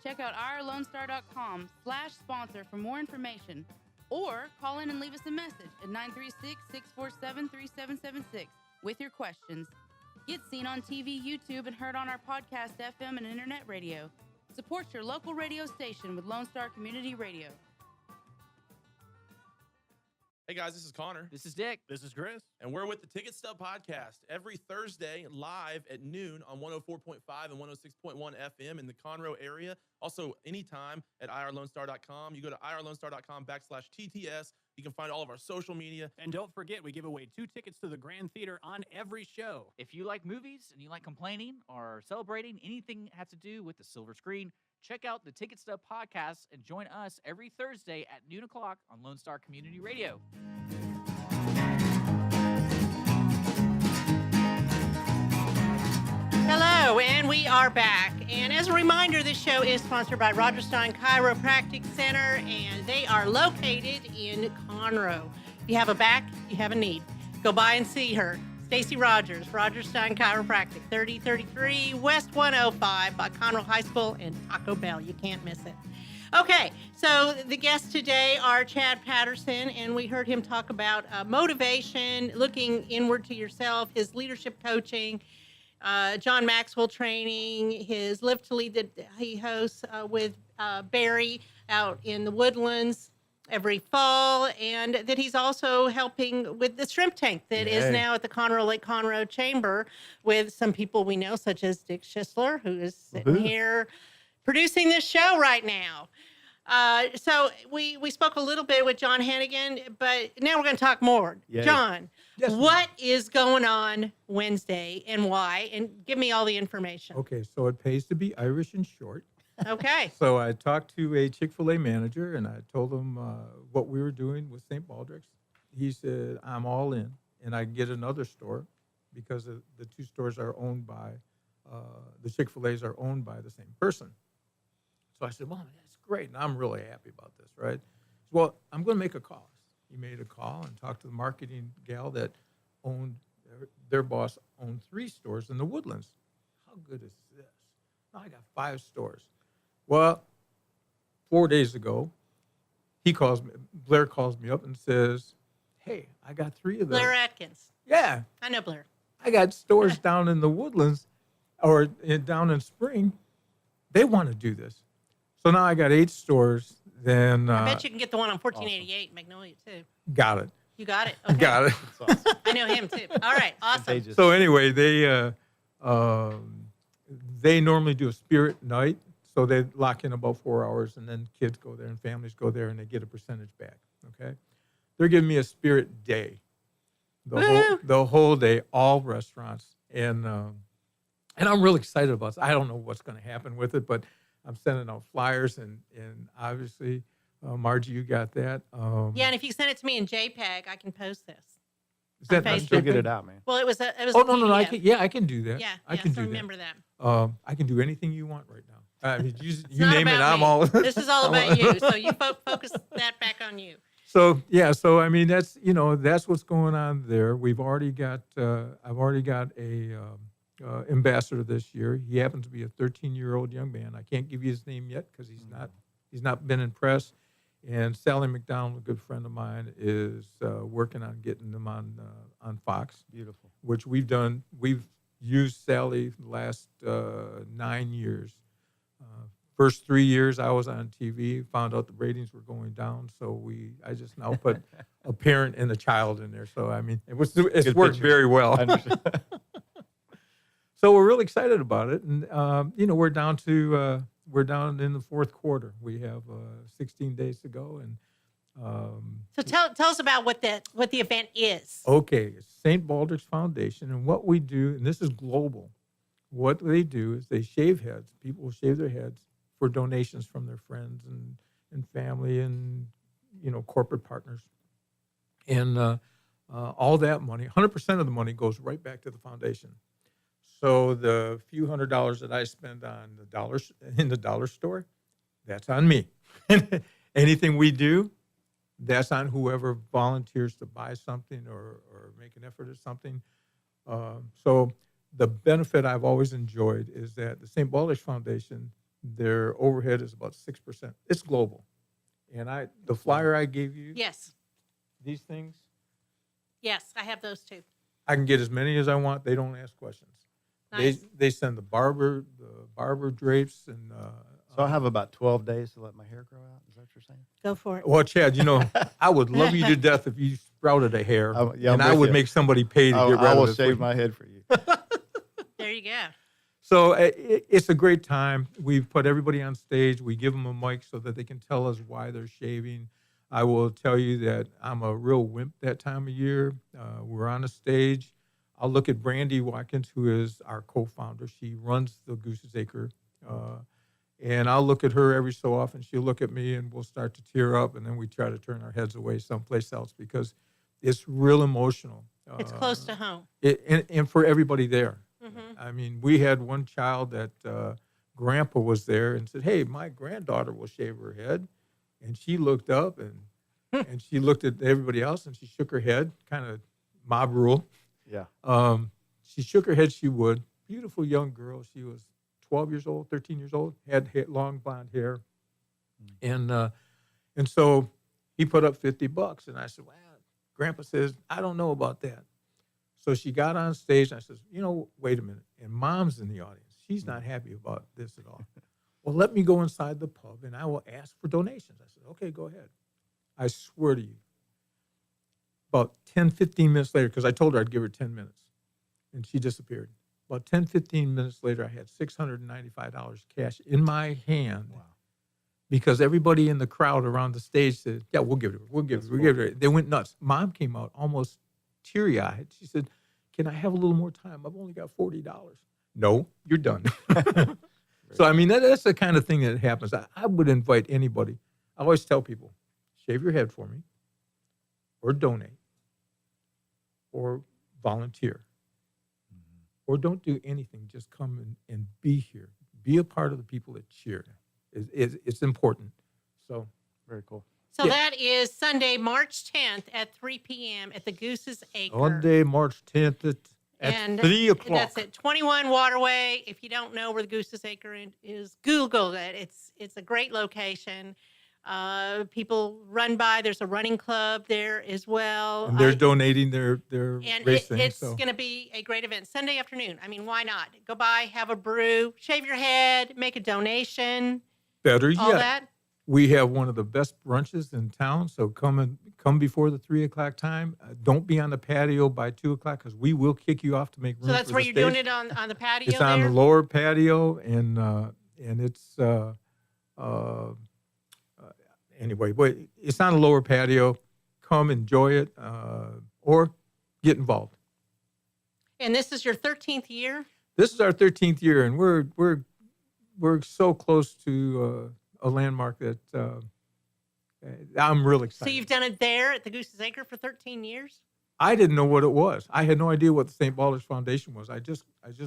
Check out ourlonestar.com/sponsor for more information. Or call in and leave us a message at 936-647-3776 with your questions. Get seen on TV, YouTube, and heard on our podcast, FM, and internet radio. Support your local radio station with Lone Star Community Radio. Hey guys, this is Connor. This is Dick. This is Chris. And we're with the Ticket Stub Podcast every Thursday live at noon on 104.5 and 106.1 FM in the Conroe area. Also, anytime at irlonestar.com. You go to irlonestar.com/TTS. You can find all of our social media. And don't forget, we give away 2 tickets to the Grand Theater on every show. If you like movies and you like complaining or celebrating anything that has to do with the silver screen, check out the Ticket Stub Podcast and join us every Thursday at noon o'clock on Lone Star Community Radio. Hello, and we are back. And as a reminder, this show is sponsored by Roger Stein Chiropractic Center, and they are located in Conroe. If you have a back, you have a need. Go by and see her. Stacy Rogers, Roger Stein Chiropractic, 3033 West 105 by Conroe High School and Taco Bell. You can't miss it. Okay, so the guests today are Chad Patterson, and we heard him talk about motivation, looking inward to yourself, his leadership coaching, John Maxwell training, his Live to Lead that he hosts with Barry out in the Woodlands every fall, and that he's also helping with the shrimp tank that is now at the Conroe Lake Conroe Chamber with some people we know, such as Dick Schisler, who is sitting here producing this show right now. So we spoke a little bit with John Hennigan, but now we're going to talk more. Yay. John, what is going on Wednesday and why? And give me all the information. Okay, so it pays to be Irish and short. Okay. So I talked to a Chick-fil-A manager, and I told him what we were doing with St. Baldricks. He said, I'm all in, and I can get another store because the 2 stores are owned by, the Chick-fil-A's are owned by the same person. So I said, well, that's great, and I'm really happy about this, right? Well, I'm going to make a call. He made a call and talked to the marketing gal that owned, their boss owned 3 stores in the Woodlands. How good is this? Now I got 5 stores. Well, 4 days ago, Blair calls me up and says, hey, I got 3 of those. Blair Atkins. Yeah. I know Blair. I got stores down in the Woodlands or down in Spring. They want to do this. So now I got 8 stores. Then I bet you can get the one on 1488 Magnolia, too. Got it. You got it? Okay. Got it. That's awesome. I know him, too. All right. Awesome. So anyway, they normally do a spirit night. So they lock in about 4 hours, and then kids go there and families go there, and they get a percentage back, okay? They're giving me a spirit day, the whole day, all restaurants. And I'm really excited about this. I don't know what's going to happen with it, but I'm sending out flyers, and obviously, Margie, you got that. Yeah, and if you send it to me in JPEG, I can post this. Is that on not Still Facebook. get it out, man. Well, it was a Oh, no, PDF. I can do that. Yeah, I can do remember that. that. I can do anything you want right now. I mean, It's you not name it, about I'm me. all. This is all about you. So you focus that back on you. So yeah, so I mean that's what's going on there. We've already got I've already got a ambassador this year. He happens to be a 13-year-old young man. I can't give you his name yet because he's not been in press. And Sally McDonald, a good friend of mine, is working on getting them on Fox. Beautiful. Which we've done. We've used Sally the last 9 years. First 3 years I was on TV, found out the ratings were going down, so I just now put a parent and a child in there. So I mean, it's Good worked picture. very well. I understand. So we're really excited about it, and we're down in the fourth quarter. We have 16 days to go, and So tell us about what the event is. okay, it's St. Baldricks Foundation, and what we do, and this is global. What they do is they shave heads. People will shave their heads for donations from their friends and family and corporate partners, and all that money, 100% of the money goes right back to the foundation. So the few $100s that I spend on the dollars in the dollar store, that's on me. Anything we do, that's on whoever volunteers to buy something or make an effort at something. So the benefit I've always enjoyed is that the St. Baldricks Foundation, their overhead is about 6%. It's global. And the flyer I gave you, Yes. these things, Yes, I have those too. I can get as many as I want. They don't ask questions. Nice. They send the barber drapes and So I have about 12 days to let my hair grow out. Is that what you're saying? Go for it. well, Chad, I would love you to death if you sprouted a hair, Yeah, and I'm I with would you. make somebody pay to get rid I of will it. shave my head for you. There you go. So it's a great time. We've put everybody on stage. We give them a mic so that they can tell us why they're shaving. I will tell you that I'm a real wimp that time of year. We're on a stage. I'll look at Brandy Watkins, who is our co-founder. She runs the Goose's Acre. And I'll look at her every so often. She'll look at me and we'll start to tear up. And then we try to turn our heads away someplace else because it's real emotional. It's close to home. And for everybody there. Mhm. I mean, we had one child that grandpa was there and said, hey, my granddaughter will shave her head. And she looked up and she looked at everybody else and she shook her head, kind of mob rule. Yeah. She shook her head, she would. Beautiful young girl. She was 12 years old, 13 years old, had long blonde hair. And so he put up $50. And I said, well, Grandpa says, I don't know about that. So she got on stage and I says, wait a minute. And Mom's in the audience. She's not happy about this at all. Well, let me go inside the pub and I will ask for donations. I said, okay, go ahead. I swear to you, about 10, 15 minutes later, because I told her I'd give her 10 minutes, and she disappeared. About 10, 15 minutes later, I had $695 cash in my hand. Wow. Because everybody in the crowd around the stage said, yeah, we'll give it to her. We'll give it. We'll give it. They went nuts. Mom came out almost teary-eyed. She said, can I have a little more time? I've only got $40. No, you're done. So, I mean, that's the kind of thing that happens. I would invite anybody. I always tell people, shave your head for me, or donate, or volunteer, or don't do anything. Just come and be here. Be a part of the people that cheer. It's important. So, very cool. So Yeah. that is Sunday, March 10th at 3 p.m. at the Goose's Acre. Monday, March 10th at And 3 o'clock. That's at 21 Waterway. If you don't know where the Goose's Acre is, Google it. It's a great location. People run by. There's a running club there as well. And they're donating their And race thing. it's So. going to be a great event. Sunday afternoon. I mean, why not? Go by, have a brew, shave your head, make a donation, Better all yet, that. we have one of the best brunches in town. So come before the 3 o'clock time. Don't be on the patio by 2 o'clock because we will kick you off to make room. So that's for where the you're doing stage. it on the patio It's there? on the lower patio, and it's anyway. But it's on the lower patio. Come enjoy it, or get involved. And this is your 13th year? This is our 13th year, and we're so close to a landmark that I'm real excited. So you've done it there at the Goose's Acre for 13 years? I didn't know what it was. I had no idea what the St. Baldricks Foundation was. I just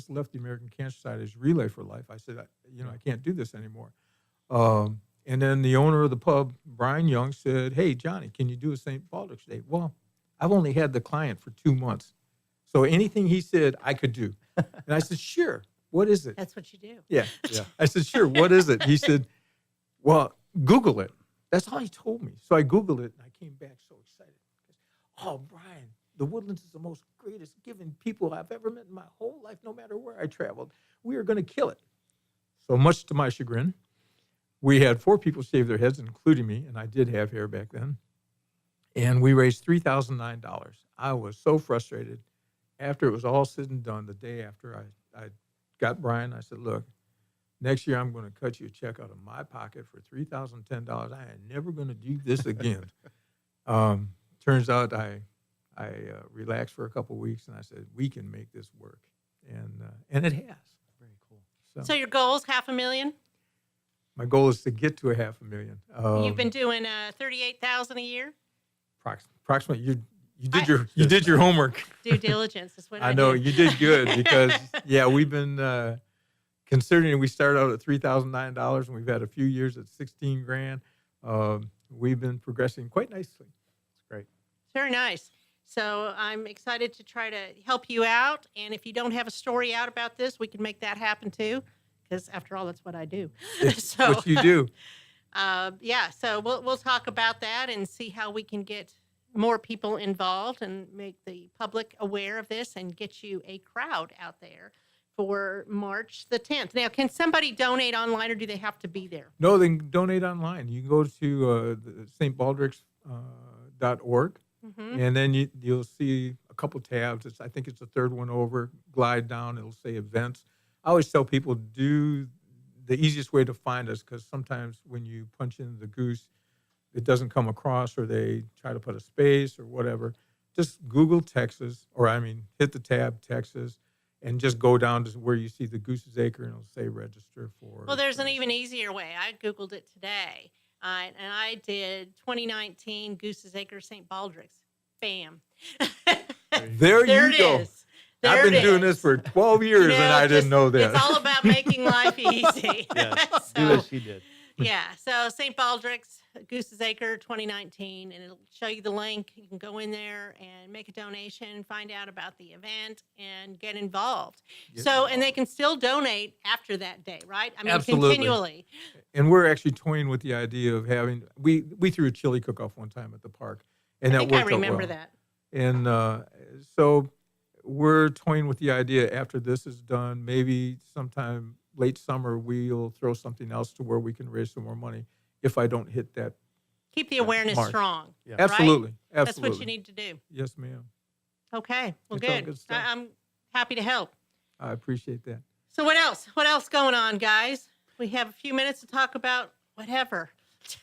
left the American Cancer Society's Relay for Life. I said, I can't do this anymore. And then the owner of the pub, Brian Young, said, "Hey, Johnny, can you do a St. Baldricks Day?" Well, I've only had the client for 2 months. So anything he said, I could do. And I said, "Sure. What is it?" That's what you do. Yeah. I said, "Sure. What is it?" He said, "Well, Google it." That's all he told me. So I Googled it, and I came back so excited. Oh, Brian, the Woodlands is the most greatest giving people I've ever met in my whole life, no matter where I traveled. We are going to kill it. So much to my chagrin, we had 4 people shave their heads, including me, and I did have hair back then. And we raised $3,009. I was so frustrated. After it was all said and done, the day after I got Brian, I said, "Look, next year I'm going to cut you a check out of my pocket for $3,010. I am never going to do this again." Turns out I relaxed for a couple of weeks, and I said, "We can make this work," and it has. Very cool. So your goal is $500,000? My goal is to get to $500,000. You've been doing $38,000 a year? Approximately. You did your homework. Due diligence is what I know do. you did good because we've been considering we started out at $3,009 and we've had a few years at $16,000. We've been progressing quite nicely. It's great. Very nice. So I'm excited to try to help you out. And if you don't have a story out about this, we can make that happen too. Because after all, that's what I do. So, what you do. So we'll talk about that and see how we can get more people involved and make the public aware of this and get you a crowd out there for March the 10th. Now, can somebody donate online or do they have to be there? No, they can donate online. You can go to stbaldricks.org, and then you'll see a couple tabs. I think it's the third one over. Glide down, it'll say events. I always tell people do the easiest way to find us, because sometimes when you punch in the Goose, it doesn't come across, or they try to put a space or whatever. Just Google Texas, hit the tab Texas, and just go down to where you see the Goose's Acre, and it'll say register for. Well, there's an even easier way. I Googled it today, and I did 2019 Goose's Acre St. Baldricks. Bam. There you go. It is. There I've been doing this for 12 years, and I didn't know that. It's all about making life easy. Yes, do as she did. Yeah, so St. Baldricks, Goose's Acre 2019, and it'll show you the link. You can go in there and make a donation, find out about the event, and get involved. And they can still donate after that day, right? Absolutely. Continually. And we're actually toying with the idea of having, we threw a chili cook-off one time at the park, and that worked out well. I remember that. And so we're toying with the idea after this is done, maybe sometime late summer, we'll throw something else to where we can raise some more money if I don't hit that. Keep the awareness Mark. strong. Yeah. Absolutely. Right? Absolutely. That's what you need to do. Yes, ma'am. Okay. Well, It's all good. good stuff. I'm happy to help. I appreciate that. So what else? What else going on, guys? We have a few minutes to talk about whatever.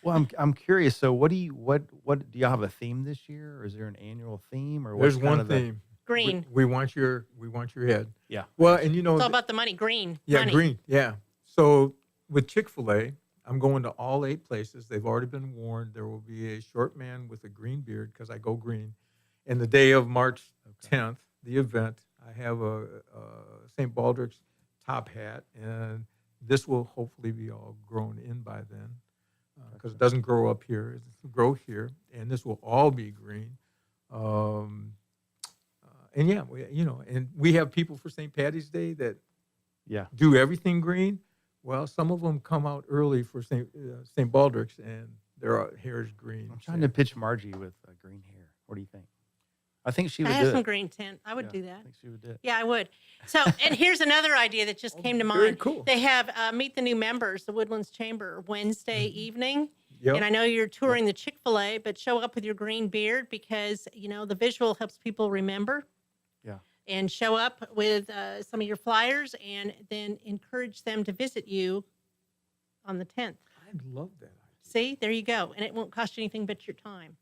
Well, I'm curious. So, what do y'all have a theme this year, or is there an annual theme, or There's what's kind one of the- theme. Green. We want your head. Yeah. Well, and you know, It's all about the money. Green. yeah, money. green. Yeah. So with Chick-fil-A, I'm going to all 8 places. They've already been warned. There will be a short man with a green beard, because I go green. And the day of March 10th, the event, I have a St. Baldricks top hat, and this will hopefully be all grown in by then, because it doesn't grow up here. It'll grow here, and this will all be green. And yeah, we have people for St. Patty's Day that do everything green. Well, some of them come out early for St. Baldricks, and their hair is green. I'm trying to pitch Margie with green hair. What do you think? I think she would I do have some it. green tint. I would do that. I think she would do it. Yeah, I would. So, and here's another idea that just came to mind. Very cool. They have Meet the New Members, the Woodlands Chamber, Wednesday evening. Yep. And I know you're touring the Chick-fil-A, but show up with your green beard, because, the visual helps people remember. Yeah. And show up with some of your flyers, and then encourage them to visit you on the 10th. I love that. See, there you go. And it won't cost you anything but your time.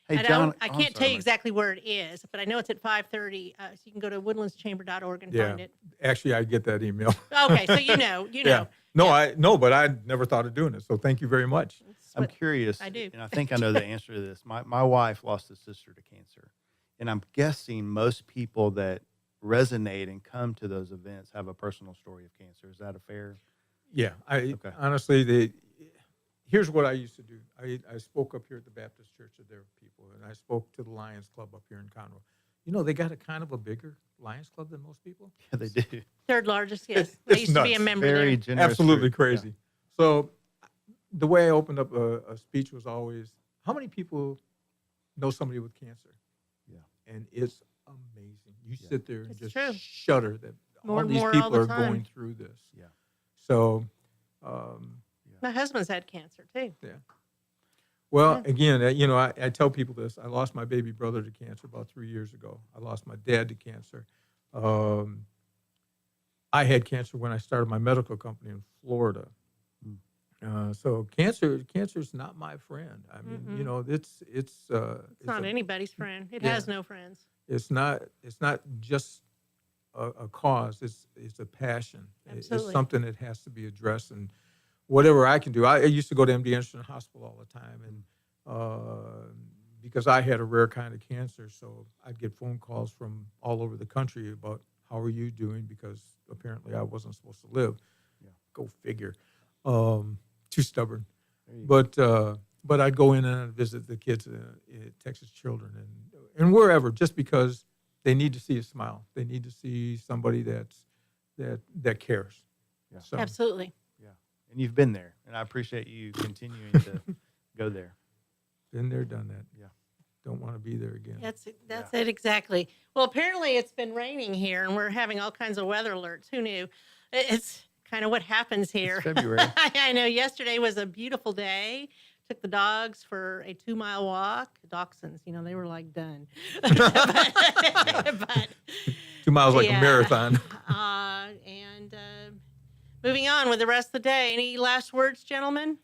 Hey, I John, can't tell you exactly where it is, but I know it's at 5:30. So you can go to woodlandschamber.org and find it. Actually, I get that email. Okay, so you know. Yeah. But I never thought of doing it. So thank you very much. That's I'm what curious, I do. and I think I know the answer to this. My wife lost a sister to cancer, And I'm guessing most people that resonate and come to those events have a personal story of cancer. Is that a fair? Yeah, Okay. honestly, here's what I used to do. I spoke up here at the Baptist Church of their people, and I spoke to the Lions Club up here in Conroe. You know, they got a kind of a bigger Lions Club than most people. Yeah, they do. Third largest, yes. I It's used to be a nuts. member Very there. generous. Absolutely group. Yeah. crazy. So the way I opened up a speech was always, how many people know somebody with cancer? Yeah. And it's amazing. You Yeah. sit there and It's just true. shudder that More all and these more all people the are time. going through this. Yeah. So, My husband's had cancer too. well, again, you know, I tell people this. I lost my baby brother to cancer about 3 years ago. I lost my dad to cancer. I had cancer when I started my medical company in Florida. So cancer's not my friend. I mean, you know, it's It's not anybody's friend. It Yeah. has no friends. It's not just a cause. It's a passion. It's Absolutely. something that has to be addressed. And whatever I can do, I used to go to MD Anderson Hospital all the time, and because I had a rare kind of cancer, so I'd get phone calls from all over the country about how are you doing, because apparently I wasn't supposed to live. Yeah. Go figure. Too stubborn. There you go. But I'd go in and I'd visit the kids at Texas Children and wherever, just because they need to see a smile. They need to see somebody that cares. Yeah. So, Absolutely. Yeah. And you've been there, and I appreciate you continuing to go there. been there, done that. Yeah. Don't want to be there again. That's it exactly. Well, apparently it's been raining here, and we're having all kinds of weather alerts. Who knew? It's kind of what happens here. It's February. I know. Yesterday was a beautiful day. Took the dogs for a 2-mile walk. Dachshunds, you know, they were like done. but 2 miles like yeah. a marathon. And moving on with the rest of the day. Any last words, gentlemen?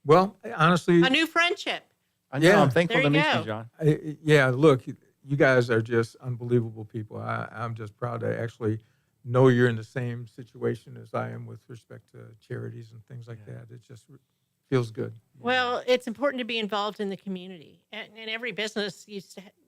Well, honestly, A new friendship. I know. Yeah. I'm thankful There to you meet go. you, John. yeah, look, you guys are just unbelievable people. I'm just proud to actually know you're in the same situation as I am with respect to charities and things like Yeah. that. It just feels good. Well, it's important to be involved in the community, and every business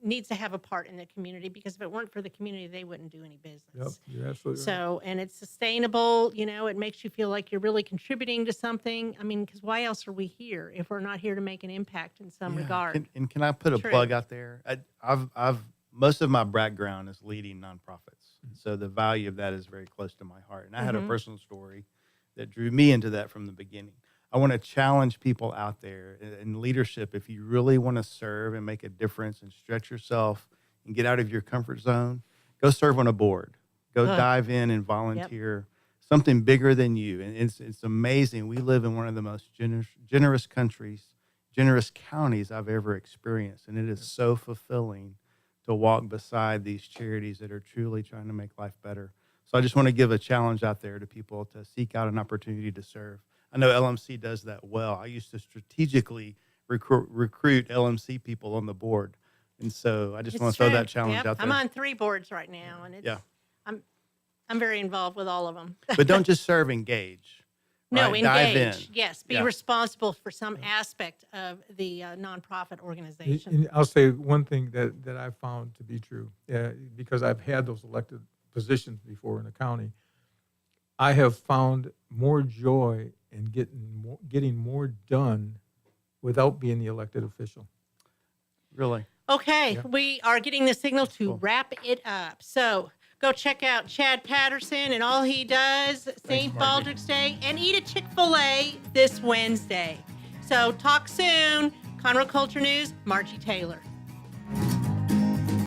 needs to have a part in the community, because if it weren't for the community, they wouldn't do any Yep, business. you're absolutely right. So, and it's sustainable. You know, it makes you feel like you're really contributing to something. I mean, because why else are we here if we're not here to make an impact in some Yeah. regard? Can I put a True. plug out there? I've most of my background is leading nonprofits, so the value of that is very close to my heart. And I had a Mhm. personal story that drew me into that from the beginning. I want to challenge people out there in leadership. If you really want to serve and make a difference and stretch yourself and get out of your comfort zone, go serve on a board. Go Good. dive in and volunteer. Something bigger than you. And it's amazing. We live in one of the most generous countries, generous counties I've ever experienced. And it is so fulfilling to walk beside these charities that are truly trying to make life better. So I just want to give a challenge out there to people to seek out an opportunity to serve. I know LMC does that well. I used to strategically recruit LMC people on the board. And so I just It's want to throw true. that challenge Yep. out there. I'm on 3 boards right now, and it's Yeah. I'm very involved with all of them. But don't just serve, engage. No, right? Dive engage. in. Yes, be Yeah. responsible for some aspect of the nonprofit organization. And I'll say one thing that I found to be true, because I've had those elected positions before in the county. I have found more joy in getting more done without being the elected official. Really. Okay, Yeah. we are getting the signal to Cool. wrap it up. So go check out Chad Patterson and all he does, St. Margie. Baldricks Day, and eat a Chick-fil-A this Wednesday. So talk soon. Conroe Culture News, Margie Taylor.